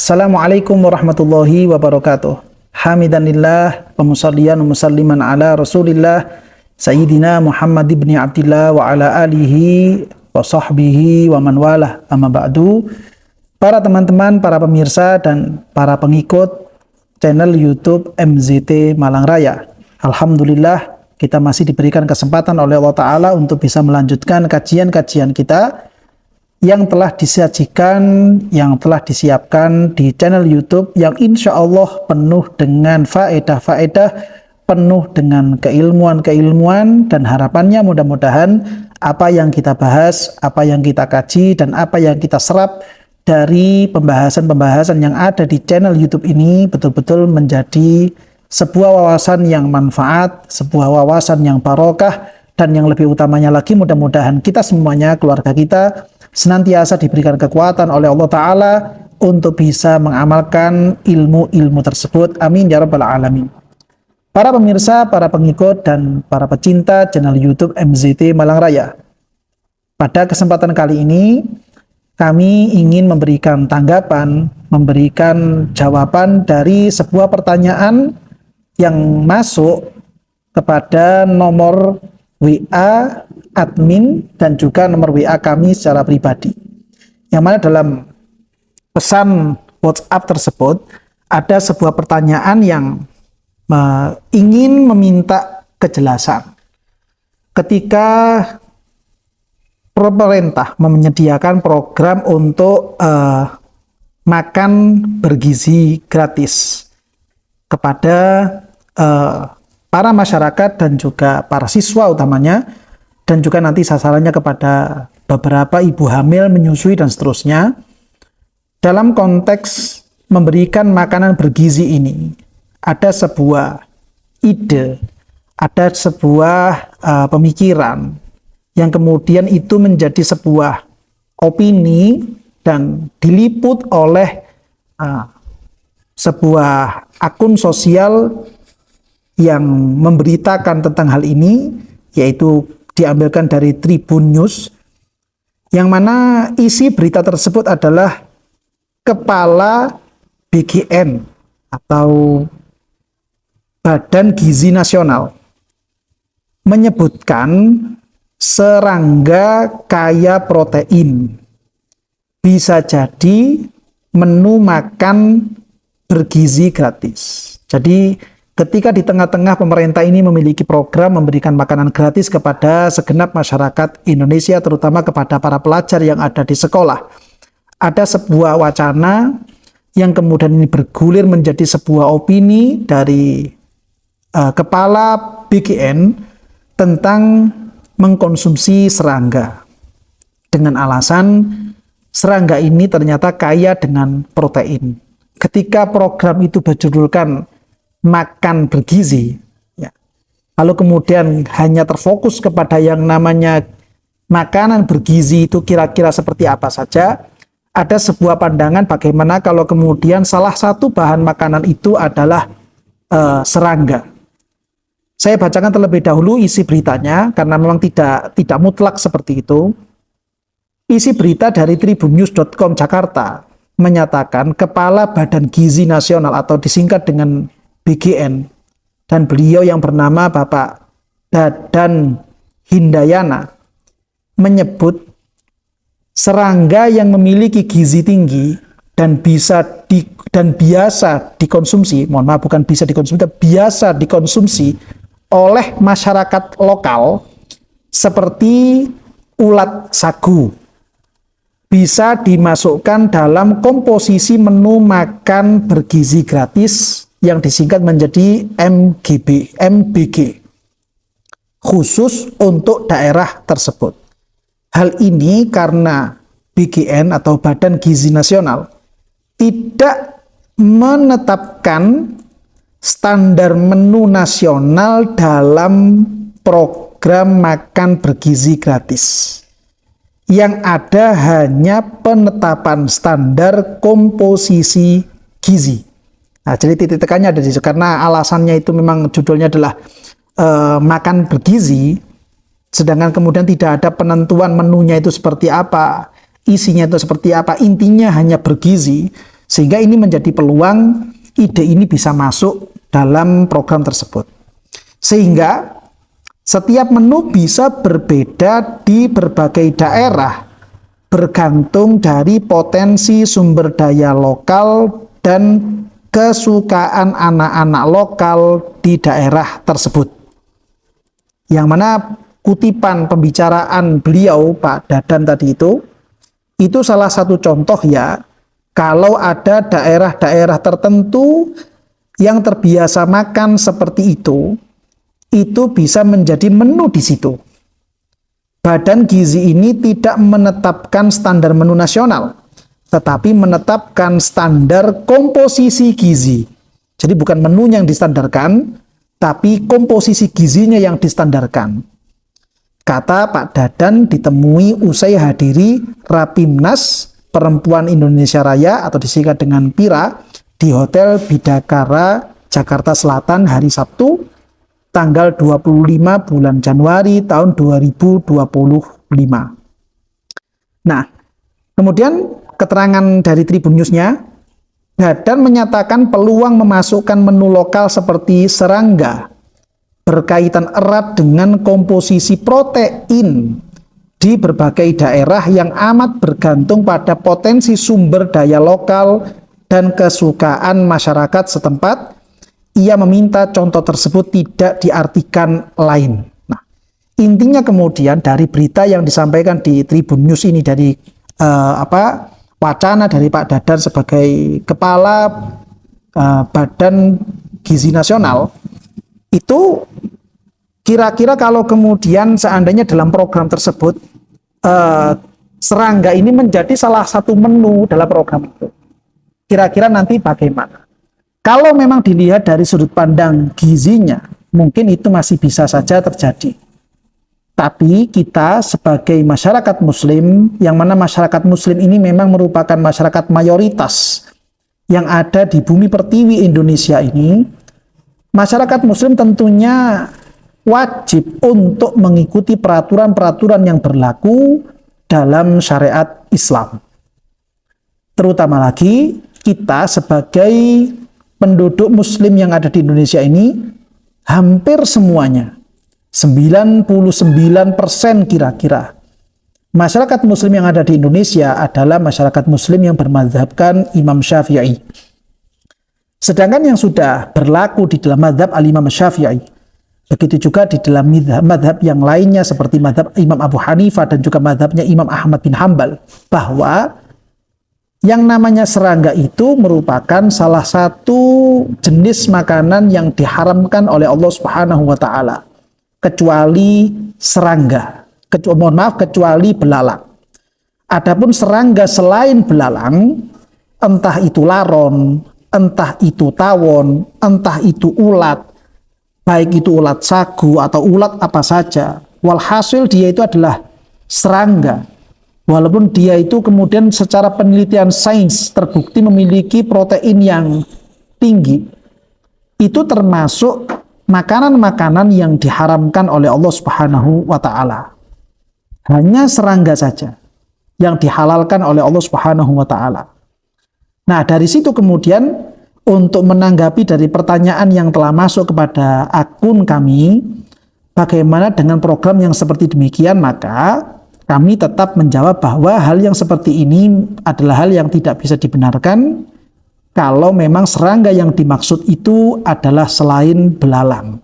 Assalamualaikum warahmatullahi wabarakatuh. Hamidanillah wa musalliyan wa musalliman ala Rasulillah Sayyidina Muhammad ibn Abdillah wa ala alihi wa sahbihi wa man walah, amma ba'du. Para teman-teman, para pemirsa dan para pengikut channel YouTube MZT Malang Raya, alhamdulillah kita masih diberikan kesempatan oleh Allah Ta'ala untuk bisa melanjutkan kajian-kajian kita yang telah disajikan, yang telah disiapkan di channel YouTube yang insya Allah penuh dengan faedah-faedah, penuh dengan keilmuan-keilmuan, dan harapannya mudah-mudahan apa yang kita bahas, apa yang kita kaji, dan apa yang kita serap dari pembahasan-pembahasan yang ada di channel YouTube ini betul-betul menjadi sebuah wawasan yang manfaat, sebuah wawasan yang barokah, dan yang lebih utamanya lagi mudah-mudahan kita semuanya, keluarga kita, senantiasa diberikan kekuatan oleh Allah Ta'ala untuk bisa mengamalkan ilmu-ilmu tersebut. Amin ya rabbal alamin. Para pemirsa, para pengikut, dan para pecinta channel YouTube MZT Malang Raya, pada kesempatan kali ini kami ingin memberikan tanggapan, memberikan jawaban dari sebuah pertanyaan yang masuk kepada nomor WA admin dan juga nomor WA kami secara pribadi, yang mana dalam pesan WhatsApp tersebut ada sebuah pertanyaan yang ingin meminta kejelasan. Ketika pemerintah menyediakan program untuk makan bergizi gratis kepada para masyarakat dan juga para siswa utamanya, dan juga nanti sasarannya kepada beberapa ibu hamil, menyusui, dan seterusnya. Dalam konteks memberikan makanan bergizi ini, ada sebuah ide, ada sebuah pemikiran yang kemudian itu menjadi sebuah opini dan diliput oleh sebuah akun sosial yang memberitakan tentang hal ini, yaitu diambilkan dari Tribun News, yang mana isi berita tersebut adalah Kepala BGN atau Badan Gizi Nasional menyebutkan serangga kaya protein bisa jadi menu makan bergizi gratis. Jadi ketika di tengah-tengah pemerintah ini memiliki program memberikan makanan gratis kepada segenap masyarakat Indonesia, terutama kepada para pelajar yang ada di sekolah, ada sebuah wacana yang kemudian ini bergulir menjadi sebuah opini dari Kepala BGN tentang mengkonsumsi serangga dengan alasan serangga ini ternyata kaya dengan protein. Ketika program itu berjudulkan makan bergizi, ya, lalu kemudian hanya terfokus kepada yang namanya makanan bergizi itu kira-kira seperti apa saja, ada sebuah pandangan bagaimana kalau kemudian salah satu bahan makanan itu adalah serangga. Saya bacakan terlebih dahulu isi beritanya karena memang tidak mutlak seperti itu. Isi berita dari tribunnews.com Jakarta menyatakan Kepala Badan Gizi Nasional atau disingkat dengan BGN, dan beliau yang bernama Bapak Dadan Hindayana menyebut serangga yang memiliki gizi tinggi dan biasa dikonsumsi, mohon maaf bukan bisa dikonsumsi, tapi biasa dikonsumsi oleh masyarakat lokal seperti ulat sagu bisa dimasukkan dalam komposisi menu makan bergizi gratis yang disingkat menjadi MBG, khusus untuk daerah tersebut. Hal ini karena BGN atau Badan Gizi Nasional tidak menetapkan standar menu nasional dalam program makan bergizi gratis. Yang ada hanya penetapan standar komposisi gizi. Nah, jadi titik tekannya ada di situ karena alasannya itu memang judulnya adalah makan bergizi, sedangkan kemudian tidak ada penentuan menunya itu seperti apa, isinya itu seperti apa, intinya hanya bergizi, Sehingga ini menjadi peluang ide ini bisa masuk dalam program tersebut. Sehingga setiap menu bisa berbeda di berbagai daerah, bergantung dari potensi sumber daya lokal dan kesukaan anak-anak lokal di daerah tersebut. Yang mana kutipan pembicaraan beliau, Pak Dadan tadi itu salah satu contoh ya, kalau ada daerah-daerah tertentu yang terbiasa makan seperti itu bisa menjadi menu di situ. Badan Gizi ini tidak menetapkan standar menu nasional, tetapi menetapkan standar komposisi gizi. Jadi bukan menu yang distandarkan, tapi komposisi gizinya yang distandarkan. Kata Pak Dadan ditemui usai hadiri Rapimnas Perempuan Indonesia Raya atau disingkat dengan PIRA di Hotel Bidakara, Jakarta Selatan hari Sabtu, tanggal 25 bulan Januari tahun 2025. Nah, kemudian keterangan dari Tribun News-nya, Dadan menyatakan peluang memasukkan menu lokal seperti serangga berkaitan erat dengan komposisi protein di berbagai daerah yang amat bergantung pada potensi sumber daya lokal dan kesukaan masyarakat setempat. Ia meminta contoh tersebut tidak diartikan lain. Nah, intinya kemudian dari berita yang disampaikan di Tribun News ini dari wacana dari Pak Dadan sebagai kepala Badan Gizi Nasional, itu kira-kira kalau kemudian seandainya dalam program tersebut serangga ini menjadi salah satu menu dalam program itu, kira-kira nanti bagaimana? Kalau memang dilihat dari sudut pandang gizinya, mungkin itu masih bisa saja terjadi. Tapi kita sebagai masyarakat muslim, yang mana masyarakat muslim ini memang merupakan masyarakat mayoritas yang ada di bumi pertiwi Indonesia ini, masyarakat muslim tentunya wajib untuk mengikuti peraturan-peraturan yang berlaku dalam syariat Islam. Terutama lagi kita sebagai penduduk muslim yang ada di Indonesia ini, hampir semuanya, 99% kira-kira, masyarakat muslim yang ada di Indonesia adalah masyarakat muslim yang bermadzhabkan Imam Syafi'i. Sedangkan yang sudah berlaku di dalam mazhab al-Imam Syafi'i, begitu juga di dalam mazhab yang lainnya seperti mazhab Imam Abu Hanifah dan juga mazhabnya Imam Ahmad bin Hambal, bahwa yang namanya serangga itu merupakan salah satu jenis makanan yang diharamkan oleh Allah Subhanahu wa taala, kecuali serangga. Kecuali belalang. Adapun serangga selain belalang, entah itu laron, entah itu tawon, entah itu ulat, baik itu ulat sagu atau ulat apa saja, walhasil dia itu adalah serangga. Walaupun dia itu kemudian secara penelitian sains terbukti memiliki protein yang tinggi, itu termasuk makanan-makanan yang diharamkan oleh Allah Subhanahu wa taala. Hanya serangga saja yang dihalalkan oleh Allah Subhanahu wa taala. Nah, dari situ kemudian untuk menanggapi dari pertanyaan yang telah masuk kepada akun kami, bagaimana dengan program yang seperti demikian, maka kami tetap menjawab bahwa hal yang seperti ini adalah hal yang tidak bisa dibenarkan kalau memang serangga yang dimaksud itu adalah selain belalang.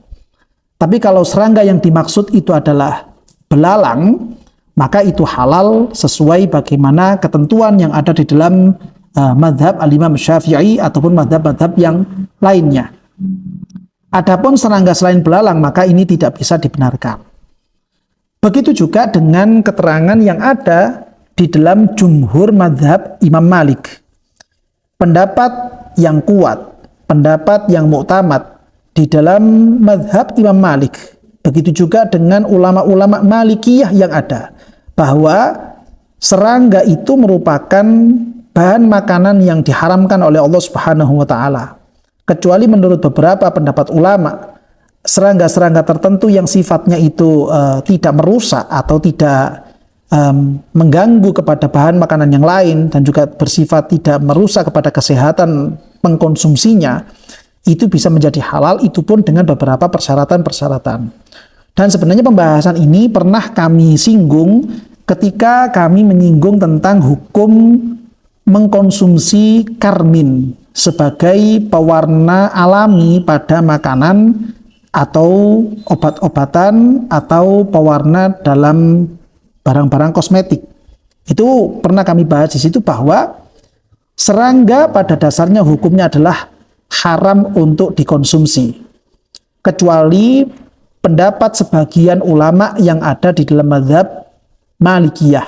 Tapi kalau serangga yang dimaksud itu adalah belalang, maka itu halal sesuai bagaimana ketentuan yang ada di dalam mazhab al-Imam Syafi'i ataupun mazhab-mazhab yang lainnya. Adapun serangga selain belalang, maka ini tidak bisa dibenarkan. Begitu juga dengan keterangan yang ada di dalam jumhur mazhab Imam Malik. Pendapat yang kuat, pendapat yang muktamad di dalam mazhab Imam Malik, begitu juga dengan ulama-ulama Malikiyah yang ada, bahwa serangga itu merupakan bahan makanan yang diharamkan oleh Allah Subhanahu wa taala. Kecuali menurut beberapa pendapat ulama, serangga-serangga tertentu yang sifatnya itu tidak merusak atau tidak mengganggu kepada bahan makanan yang lain dan juga bersifat tidak merusak kepada kesehatan pengkonsumsinya, itu bisa menjadi halal, itu pun dengan beberapa persyaratan-persyaratan. Dan sebenarnya pembahasan ini pernah kami singgung ketika kami menyinggung tentang hukum mengkonsumsi karmin sebagai pewarna alami pada makanan atau obat-obatan atau pewarna dalam barang-barang kosmetik. Itu pernah kami bahas di situ bahwa serangga pada dasarnya hukumnya adalah haram untuk dikonsumsi, kecuali pendapat sebagian ulama yang ada di dalam mazhab Malikiyah.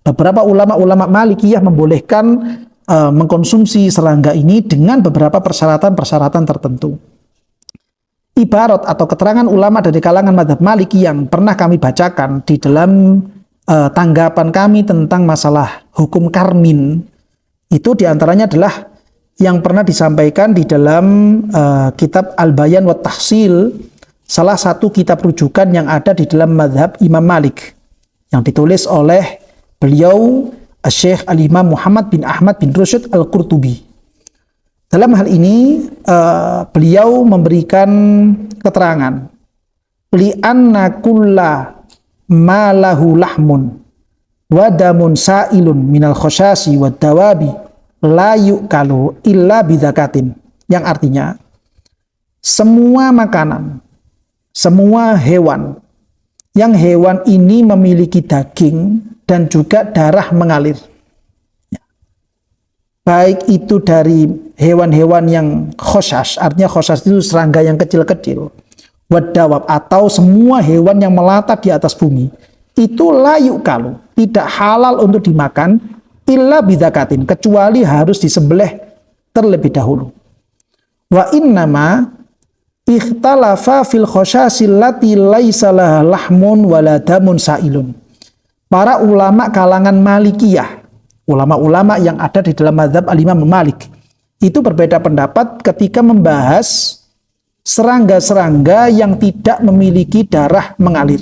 Beberapa ulama-ulama Malikiyah membolehkan mengkonsumsi serangga ini dengan beberapa persyaratan-persyaratan tertentu. Ibarat atau keterangan ulama dari kalangan mazhab Maliki yang pernah kami bacakan di dalam tanggapan kami tentang masalah hukum karmin, itu diantaranya adalah yang pernah disampaikan di dalam kitab Al-Bayan wa Tahsil, salah satu kitab rujukan yang ada di dalam mazhab Imam Malik, yang ditulis oleh beliau Syekh Al-Imam Muhammad bin Ahmad bin Rusyd Al-Qurtubi. Dalam hal ini beliau memberikan keterangan li'anna kulla ma lahu lahmun wa damun sa'ilun minal khosyasi wa dawabi la yu'kalu illa bidzakatin, yang artinya semua makanan, semua hewan yang hewan ini memiliki daging dan juga darah mengalir, baik itu dari hewan-hewan yang khosyas, artinya khosyas itu serangga yang kecil-kecil, wadawab atau semua hewan yang melata di atas bumi, itu layu kalu, tidak halal untuk dimakan illa bidzakatin, kecuali harus disembelih terlebih dahulu. Wa innama ikhtalafa fil khosyasil lati laisa laha lahmun wala damun sa'ilun. Para ulama kalangan Malikiyah, ulama-ulama yang ada di dalam mazhab Al-Imam Malik, itu berbeda pendapat ketika membahas serangga-serangga yang tidak memiliki darah mengalir.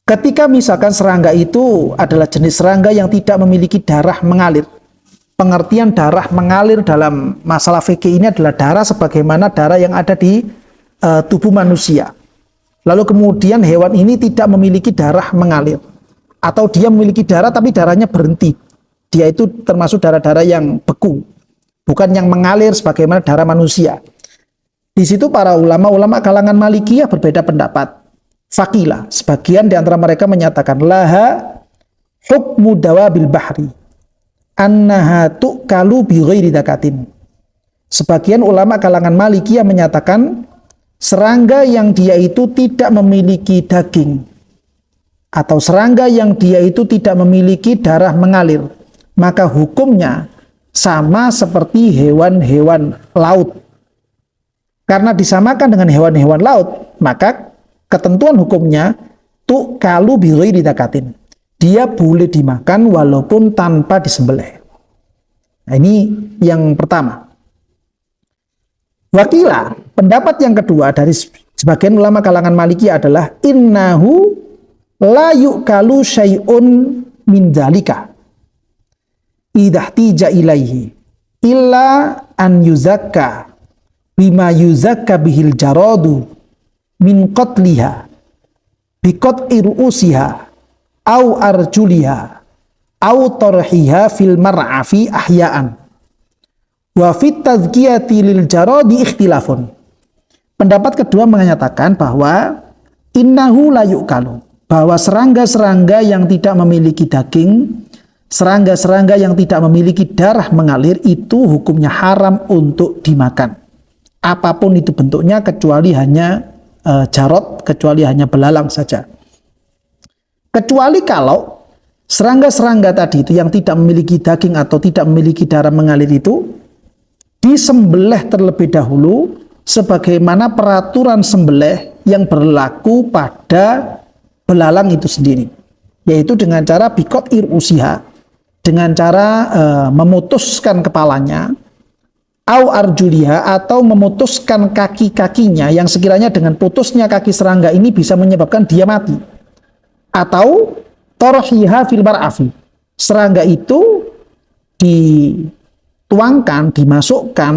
Ketika misalkan serangga itu adalah jenis serangga yang tidak memiliki darah mengalir. Pengertian darah mengalir dalam masalah fikih ini adalah darah sebagaimana darah yang ada di tubuh manusia. Lalu kemudian hewan ini tidak memiliki darah mengalir, atau dia memiliki darah tapi darahnya berhenti. Dia itu termasuk darah-darah yang beku, bukan yang mengalir sebagaimana darah manusia. Di situ para ulama-ulama kalangan Malikiyah berbeda pendapat. Fakila, sebagian di antara mereka menyatakan laha hukmu dawabil bahri annaha tu'kalu bi ghairi zakatin. Sebagian ulama kalangan Malikiyah menyatakan serangga yang dia itu tidak memiliki daging atau serangga yang dia itu tidak memiliki darah mengalir, maka hukumnya sama seperti hewan-hewan laut. Karena disamakan dengan hewan-hewan laut, maka ketentuan hukumnya tu'kalu bi ghairi zakatin. Dia boleh dimakan walaupun tanpa disembelih. Nah, ini yang pertama. Wakila, pendapat yang kedua dari sebagian ulama kalangan Maliki adalah innahu la yu'kalu syai'un min dzalika idahtija ilaihi illa an yuzakka bima yuzakka bihil jaradu min qatliha biqat'i ru'usiha au arjuliha au tarhiha fil mar'afi ahya'an wa fit tazkiyati lil jaradi ikhtilafun. Pendapat kedua menyatakan bahwa innahu la yu'kalu, bahwa serangga-serangga yang tidak memiliki daging, serangga-serangga yang tidak memiliki darah mengalir itu hukumnya haram untuk dimakan. Apapun itu bentuknya kecuali hanya jarod, kecuali hanya belalang saja. Kecuali kalau serangga-serangga tadi itu yang tidak memiliki daging atau tidak memiliki darah mengalir itu disembelih terlebih dahulu sebagaimana peraturan sembelih yang berlaku pada belalang itu sendiri, yaitu dengan cara bikot irusiha, dengan cara memutuskan kepalanya, au arjuliha, atau memutuskan kaki-kakinya yang sekiranya dengan putusnya kaki serangga ini bisa menyebabkan dia mati, atau torhiha fil mar'afi. Serangga itu dituangkan, dimasukkan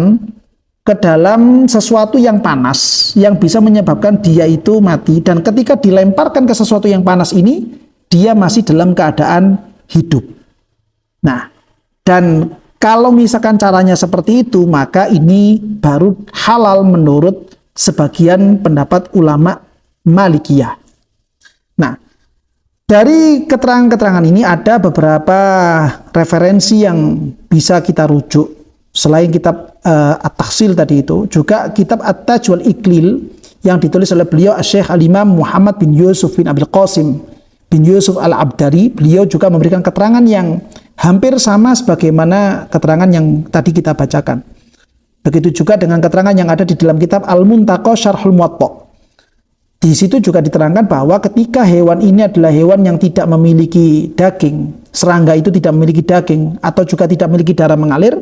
ke dalam sesuatu yang panas yang bisa menyebabkan dia itu mati, dan ketika dilemparkan ke sesuatu yang panas ini dia masih dalam keadaan hidup. Nah, dan kalau misalkan caranya seperti itu, maka ini baru halal menurut sebagian pendapat ulama Malikiyah. Nah, dari keterangan-keterangan ini ada beberapa referensi yang bisa kita rujuk. Selain kitab At-Tahsil tadi itu, juga kitab At-Taj wal Iqlil yang ditulis oleh beliau Syekh Al-Imam Muhammad bin Yusuf bin Abil Qasim bin Yusuf Al-Abdari. Beliau juga memberikan keterangan yang hampir sama sebagaimana keterangan yang tadi kita bacakan. Begitu juga dengan keterangan yang ada di dalam kitab Al-Muntaqa Syarhul Muwatta. Di situ juga diterangkan bahwa ketika hewan ini adalah hewan yang tidak memiliki daging, serangga itu tidak memiliki daging atau juga tidak memiliki darah mengalir,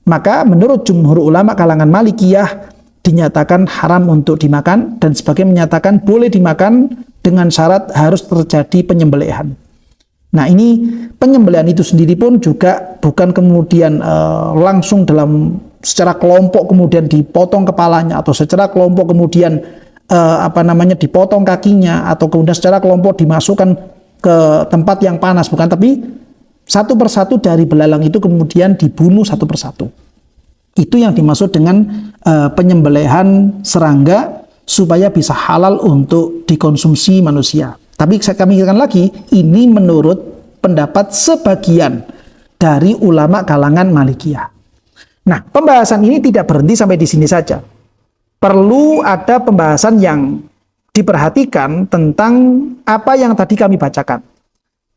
maka menurut jumhur ulama kalangan Malikiyah dinyatakan haram untuk dimakan, dan sebagian menyatakan boleh dimakan dengan syarat harus terjadi penyembelihan. Nah, ini penyembelihan itu sendiri pun juga bukan kemudian langsung dalam secara kelompok kemudian dipotong kepalanya, atau secara kelompok kemudian dipotong kakinya, atau kemudian secara kelompok dimasukkan ke tempat yang panas, bukan, tapi satu persatu dari belalang itu kemudian dibunuh satu persatu. Itu yang dimaksud dengan penyembelihan serangga supaya bisa halal untuk dikonsumsi manusia. Tapi kami ingatkan lagi, ini menurut pendapat sebagian dari ulama kalangan Malikiyah. Nah, pembahasan ini tidak berhenti sampai di sini saja. Perlu ada pembahasan yang diperhatikan tentang apa yang tadi kami bacakan,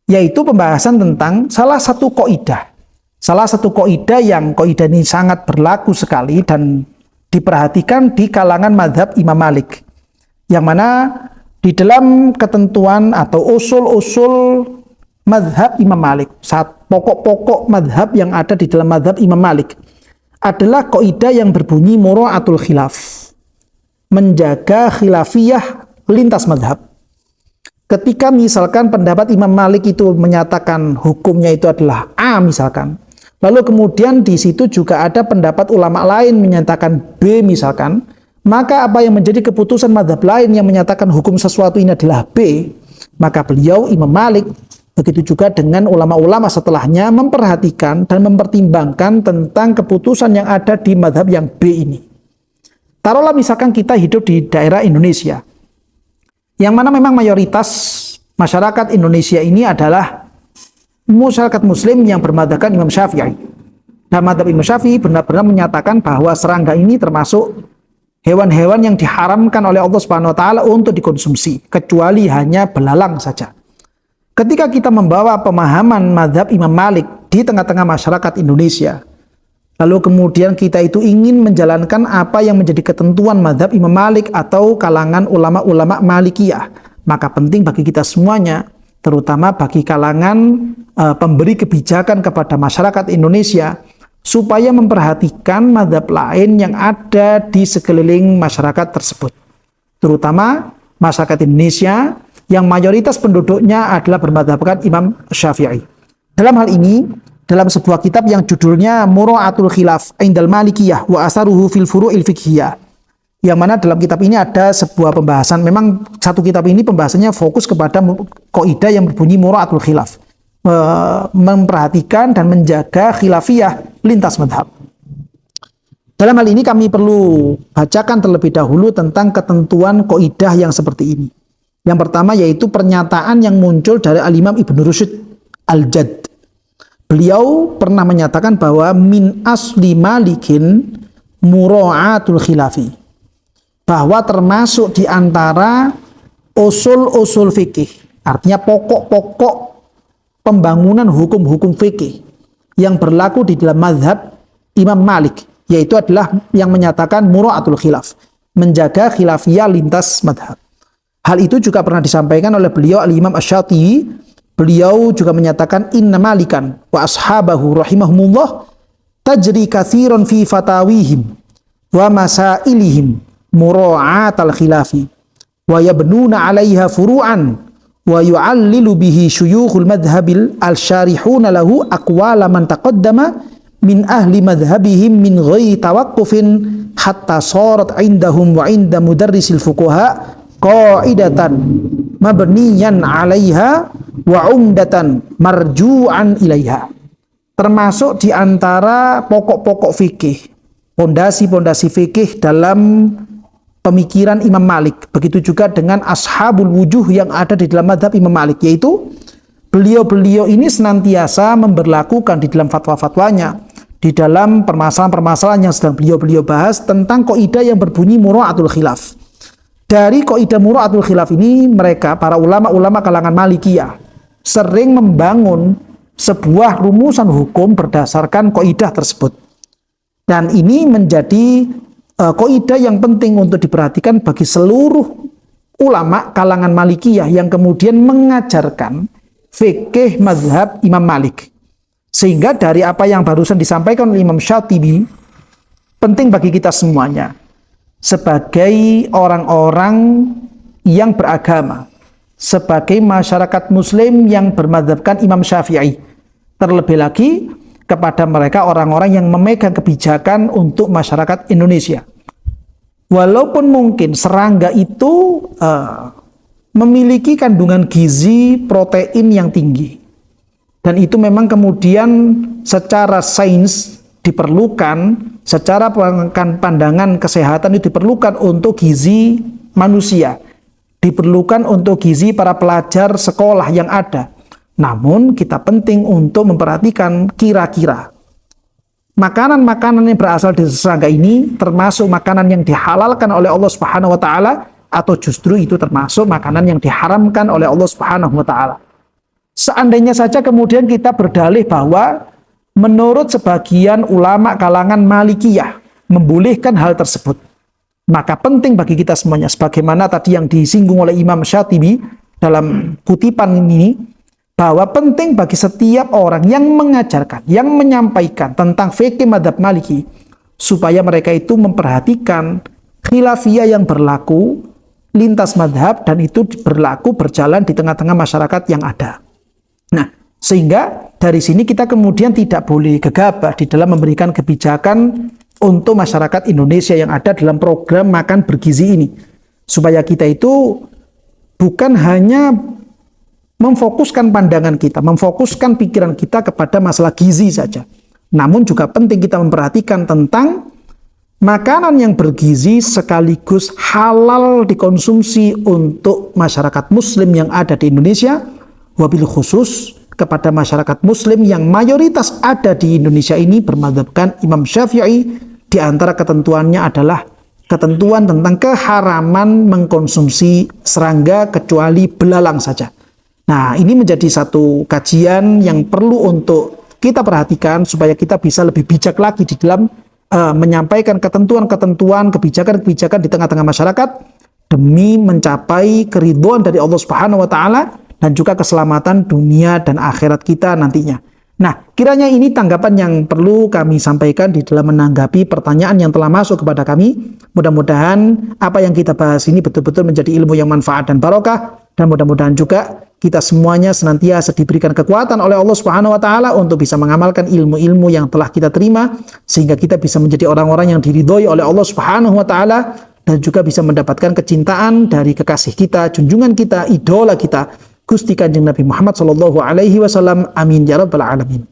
yaitu pembahasan tentang salah satu kaidah. Salah satu kaidah yang kaidah ini sangat berlaku sekali dan diperhatikan di kalangan mazhab Imam Malik, yang mana di dalam ketentuan atau usul-usul mazhab Imam Malik, pokok-pokok mazhab yang ada di dalam mazhab Imam Malik adalah kaidah yang berbunyi mura'atul khilaf, menjaga khilafiyah lintas mazhab. Ketika misalkan pendapat Imam Malik itu menyatakan hukumnya itu adalah A misalkan, lalu kemudian di situ juga ada pendapat ulama lain menyatakan B misalkan, maka apa yang menjadi keputusan mazhab lain yang menyatakan hukum sesuatu ini adalah B, maka beliau Imam Malik begitu juga dengan ulama-ulama setelahnya memperhatikan dan mempertimbangkan tentang keputusan yang ada di mazhab yang B ini. Taruhlah misalkan kita hidup di daerah Indonesia, yang mana memang mayoritas masyarakat Indonesia ini adalah masyarakat Muslim yang bermadhabkan Imam Syafi'i. Dan madhab Imam Syafi'i benar-benar menyatakan bahwa serangga ini termasuk hewan-hewan yang diharamkan oleh Allah Subhanahu Wa Taala untuk dikonsumsi, kecuali hanya belalang saja. Ketika kita membawa pemahaman madhab Imam Malik di tengah-tengah masyarakat Indonesia, lalu kemudian kita itu ingin menjalankan apa yang menjadi ketentuan madhab Imam Malik atau kalangan ulama-ulama Malikiyah, maka penting bagi kita semuanya, terutama bagi kalangan pemberi kebijakan kepada masyarakat Indonesia, supaya memperhatikan madhab lain yang ada di sekeliling masyarakat tersebut, terutama masyarakat Indonesia yang mayoritas penduduknya adalah bermadhabkan Imam Syafi'i. Dalam hal ini, dalam sebuah kitab yang judulnya Mura'atul Khilaf Indal Malikiyah wa Asaruhu fil Furu'il Fiqhiyah, yang mana dalam kitab ini ada sebuah pembahasan, memang satu kitab ini pembahasannya fokus kepada kaidah yang berbunyi Mura'atul Khilaf, memperhatikan dan menjaga khilafiyah lintas madhab. Dalam hal ini kami perlu bacakan terlebih dahulu tentang ketentuan kaidah yang seperti ini. Yang pertama yaitu pernyataan yang muncul dari Al-Imam Ibn Rushd Al-Jadd. Beliau pernah menyatakan bahwa min asli malikin mura'atul khilafi, bahwa termasuk di antara usul-usul fikih, artinya pokok-pokok pembangunan hukum-hukum fikih yang berlaku di dalam mazhab Imam Malik, yaitu adalah yang menyatakan mura'atul khilaf, menjaga khilafiyah lintas mazhab. Hal itu juga pernah disampaikan oleh beliau Al-Imam Asy-Syatibi. Beliau juga menyatakan inna malikan wa ashabahu rahimahumullah tajri katsiran fi fatawihim wa masailihim mura'atal khilafi wa yabnuna 'alaiha furu'an wa yu'allilu bihi syuyukhul madhhabil al-syarihuna lahu aqwala man taqaddama min ahli madhhabihim min ghairi tawaqqufin hatta sarat indahum wa inda mudarrisil fuqaha qaidatan mabniyan 'alaiha wa umdatan marju'an ilaiha. Termasuk di antara pokok-pokok fikih, pondasi-pondasi fikih dalam pemikiran Imam Malik. Begitu juga dengan ashabul wujuh yang ada di dalam madhab Imam Malik, yaitu beliau-beliau ini senantiasa memberlakukan di dalam fatwa-fatwanya, di dalam permasalahan-permasalahan yang sedang beliau-beliau bahas tentang kaidah yang berbunyi mura'atul khilaf. Dari kaidah mura'atul khilaf ini, mereka, para ulama-ulama kalangan Malikiyah, sering membangun sebuah rumusan hukum berdasarkan kaidah tersebut. Dan ini menjadi kaidah yang penting untuk diperhatikan bagi seluruh ulama kalangan Malikiyah yang kemudian mengajarkan fikih mazhab Imam Malik. Sehingga dari apa yang barusan disampaikan oleh Imam Syatibi, penting bagi kita semuanya sebagai orang-orang yang beragama, sebagai masyarakat muslim yang bermadzhabkan Imam Syafi'i, terlebih lagi kepada mereka orang-orang yang memegang kebijakan untuk masyarakat Indonesia. Walaupun mungkin serangga itu memiliki kandungan gizi protein yang tinggi, dan itu memang kemudian secara sains diperlukan, secara pandangan kesehatan itu diperlukan untuk gizi manusia, diperlukan untuk gizi para pelajar sekolah yang ada. Namun kita penting untuk memperhatikan kira-kira makanan-makanan yang berasal dari serangga ini termasuk makanan yang dihalalkan oleh Allah Subhanahu wa taala atau justru itu termasuk makanan yang diharamkan oleh Allah Subhanahu wa taala. Seandainya saja kemudian kita berdalih bahwa menurut sebagian ulama kalangan Malikiyah membolehkan hal tersebut, maka penting bagi kita semuanya, sebagaimana tadi yang disinggung oleh Imam Syatibi dalam kutipan ini, bahwa penting bagi setiap orang yang mengajarkan, yang menyampaikan tentang fikih madzhab Maliki, supaya mereka itu memperhatikan khilafiyah yang berlaku lintas madhab, dan itu berlaku berjalan di tengah-tengah masyarakat yang ada. Nah, sehingga dari sini kita kemudian tidak boleh gegabah di dalam memberikan kebijakan untuk masyarakat Indonesia yang ada dalam program makan bergizi ini, supaya kita itu bukan hanya memfokuskan pandangan kita, memfokuskan pikiran kita kepada masalah gizi saja, namun juga penting kita memperhatikan tentang makanan yang bergizi sekaligus halal dikonsumsi untuk masyarakat muslim yang ada di Indonesia, wabil khusus kepada masyarakat muslim yang mayoritas ada di Indonesia ini bermadzhabkan Imam Syafi'i. Di antara ketentuannya adalah ketentuan tentang keharaman mengkonsumsi serangga kecuali belalang saja. Nah, ini menjadi satu kajian yang perlu untuk kita perhatikan supaya kita bisa lebih bijak lagi di dalam menyampaikan ketentuan-ketentuan, kebijakan-kebijakan di tengah-tengah masyarakat demi mencapai keridhaan dari Allah Subhanahu wa taala dan juga keselamatan dunia dan akhirat kita nantinya. Nah, kiranya ini tanggapan yang perlu kami sampaikan di dalam menanggapi pertanyaan yang telah masuk kepada kami. Mudah-mudahan apa yang kita bahas ini betul-betul menjadi ilmu yang manfaat dan barokah, dan mudah-mudahan juga kita semuanya senantiasa diberikan kekuatan oleh Allah Subhanahu wa taala untuk bisa mengamalkan ilmu-ilmu yang telah kita terima, sehingga kita bisa menjadi orang-orang yang diridhoi oleh Allah Subhanahu wa taala dan juga bisa mendapatkan kecintaan dari kekasih kita, junjungan kita, idola kita, Gusti Kanjeng Nabi Muhammad sallallahu alaihi wasallam. Amin ya rabbal alamin.